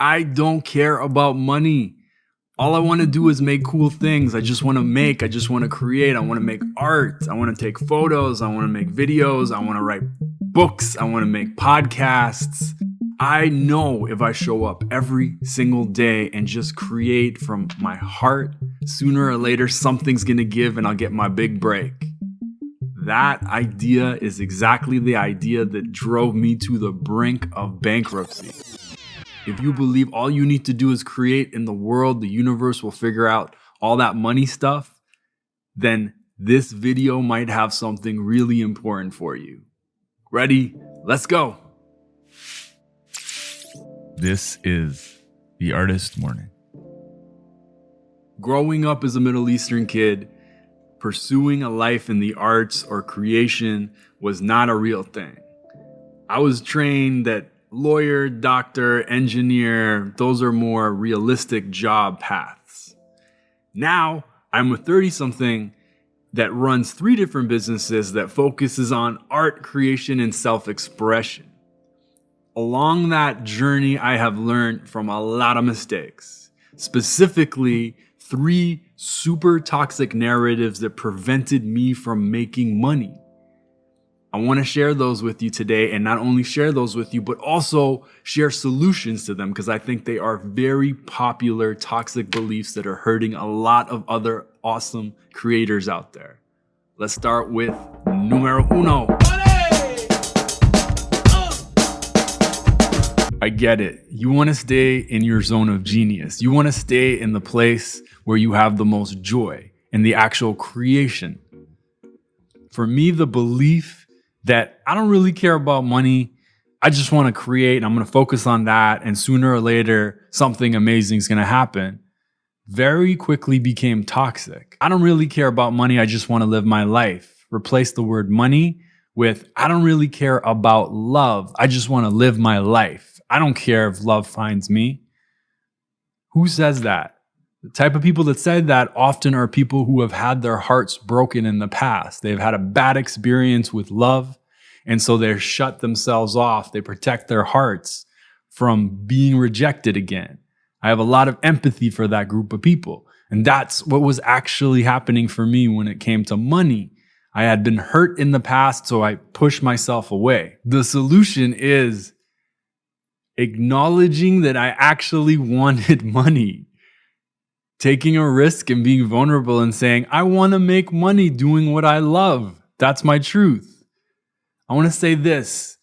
I don't care about money. All I want to do is make cool things. I just want to create. I want to make art. I want to take photos. I want to make videos. I want to write books. I want to make podcasts. I know if I show up every single day and just create from my heart, sooner or later, something's going to give and I'll get my big break. That idea is exactly the idea that drove me to the brink of bankruptcy. If you believe all you need to do is create in the world, the universe will figure out all that money stuff, then this video might have something really important for you. Ready? Let's go. This is The Artist Morning. Growing up as a Middle Eastern kid, pursuing a life in the arts or creation was not a real thing. I was trained that lawyer, doctor, engineer, those are more realistic job paths. Now, I'm a 30-something that runs 3 different businesses that focuses on art creation and self-expression. Along that journey, I have learned from a lot of mistakes, specifically 3 super toxic narratives that prevented me from making money. I want to share those with you today, and not only share those with you, but also share solutions to them because I think they are very popular toxic beliefs that are hurting a lot of other awesome creators out there. Let's start with numero uno. I get it. You want to stay in your zone of genius. You want to stay in the place where you have the most joy in the actual creation. For me, the belief that I don't really care about money. I just want to create and I'm going to focus on that. And sooner or later, something amazing is going to happen. Very quickly became toxic. I don't really care about money. I just want to live my life. Replace the word money with I don't really care about love. I just want to live my life. I don't care if love finds me. Who says that? The type of people that said that often are people who have had their hearts broken in the past. They've had a bad experience with love, and so they shut themselves off. They protect their hearts from being rejected again. I have a lot of empathy for that group of people, and that's what was actually happening for me when it came to money. I had been hurt in the past, so I pushed myself away. The solution is acknowledging that I actually wanted money. Taking a risk and being vulnerable and saying, I want to make money doing what I love. That's my truth. I want to say this,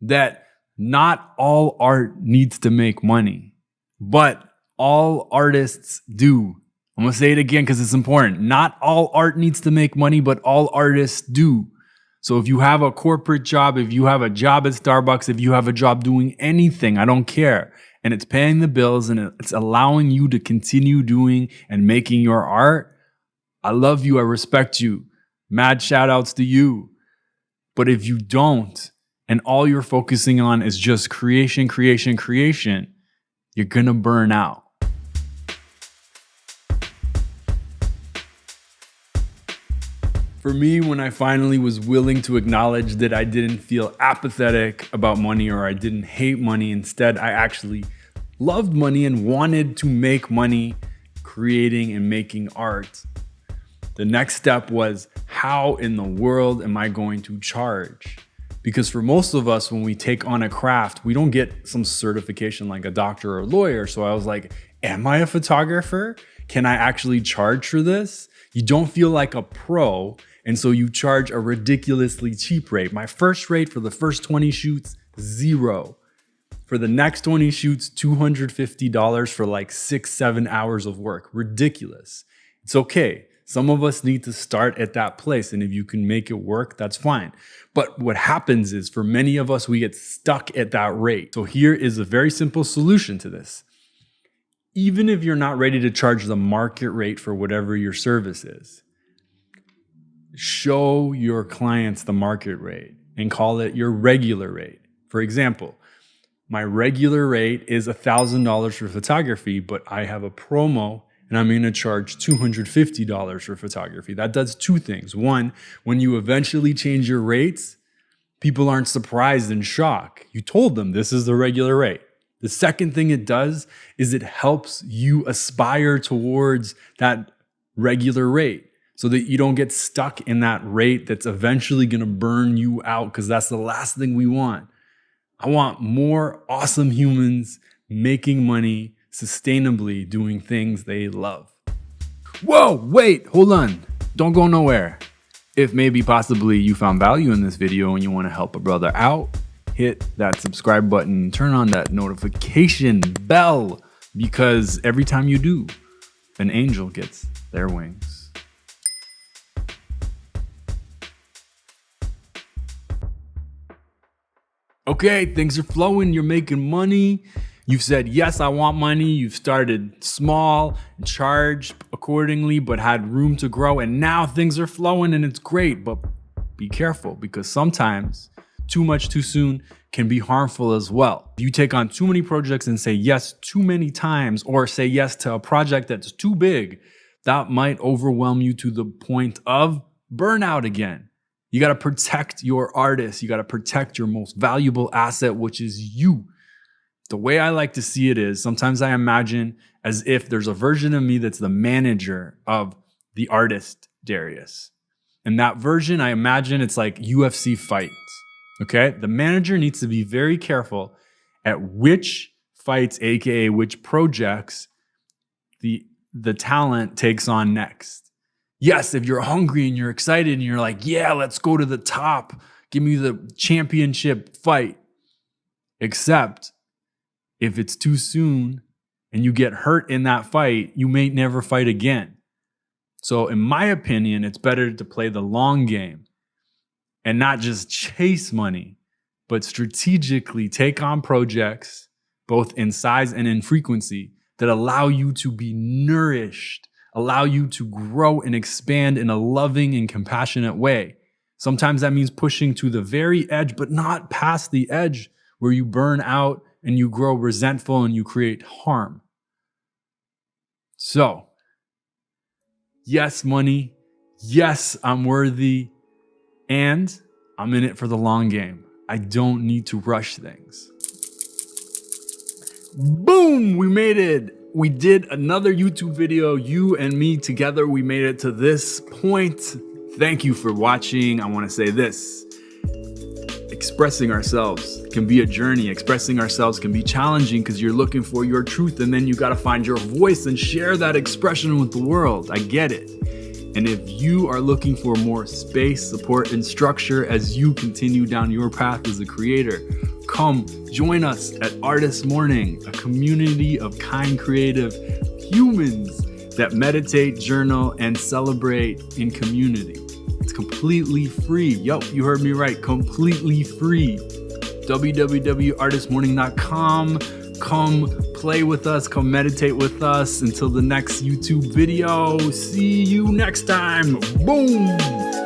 that not all art needs to make money, but all artists do. I'm going to say it again because it's important. Not all art needs to make money, but all artists do. So if you have a corporate job, if you have a job at Starbucks, if you have a job doing anything, I don't care. And it's paying the bills and it's allowing you to continue doing and making your art. I love you. I respect you. Mad shout outs to you. But if you don't, and all you're focusing on is just creation, you're going to burn out. For me, when I finally was willing to acknowledge that I didn't feel apathetic about money or I didn't hate money, instead, I actually loved money and wanted to make money creating and making art. The next step was, how in the world am I going to charge? Because for most of us, when we take on a craft, we don't get some certification like a doctor or a lawyer. So I was like, am I a photographer? Can I actually charge for this? You don't feel like a pro. And so you charge a ridiculously cheap rate. My first rate for the first 20 shoots, $0. For the next 20 shoots, $250 for like 6-7 hours of work. Ridiculous. It's okay. Some of us need to start at that place. And if you can make it work, that's fine. But what happens is for many of us, we get stuck at that rate. So here is a very simple solution to this. Even if you're not ready to charge the market rate for whatever your service is, show your clients the market rate and call it your regular rate. For example, my regular rate is $1,000 for photography, but I have a promo and I'm going to charge $250 for photography. That does 2 things. One, when you eventually change your rates, people aren't surprised and shocked. You told them this is the regular rate. The second thing it does is it helps you aspire towards that regular rate so that you don't get stuck in that rate that's eventually going to burn you out, because that's the last thing we want. I want more awesome humans making money sustainably, doing things they love. Whoa, wait, hold on. Don't go nowhere. If maybe possibly you found value in this video and you want to help a brother out, hit that subscribe button, turn on that notification bell, because every time you do, an angel gets their wings. Okay, things are flowing, you're making money. You've said, yes, I want money. You've started small and charged accordingly, but had room to grow. And now things are flowing and it's great. But be careful, because sometimes too much too soon can be harmful as well. If you take on too many projects and say yes too many times, or say yes to a project that's too big, that might overwhelm you to the point of burnout again. You got to protect your artist. You got to protect your most valuable asset, which is you. The way I like to see it is sometimes I imagine as if there's a version of me that's the manager of the artist, Darius. And that version, I imagine it's like UFC fights, okay? The manager needs to be very careful at which fights, AKA which projects, the talent takes on next. Yes, if you're hungry and you're excited and you're like, yeah, let's go to the top. Give me the championship fight. Except if it's too soon and you get hurt in that fight, you may never fight again. So in my opinion, it's better to play the long game and not just chase money, but strategically take on projects, both in size and in frequency, that allow you to be nourished, allow you to grow and expand in a loving and compassionate way. Sometimes that means pushing to the very edge, but not past the edge where you burn out and you grow resentful and you create harm. So, yes, money. Yes, I'm worthy. And I'm in it for the long game. I don't need to rush things. Boom, we made it. We did another YouTube video, you and me together. We made it to this point. Thank you for watching. I want to say this. Expressing ourselves can be a journey. Expressing ourselves can be challenging because you're looking for your truth, and then you got to find your voice and share that expression with the world. I get it. And if you are looking for more space, support, and structure as you continue down your path as a creator, come join us at Artist Morning, a community of kind, creative humans that meditate, journal, and celebrate in community. It's completely free. Yup, you heard me right. Completely free. www.artistmorning.com. Come play with us. Come meditate with us until the next YouTube video. See you next time. Boom.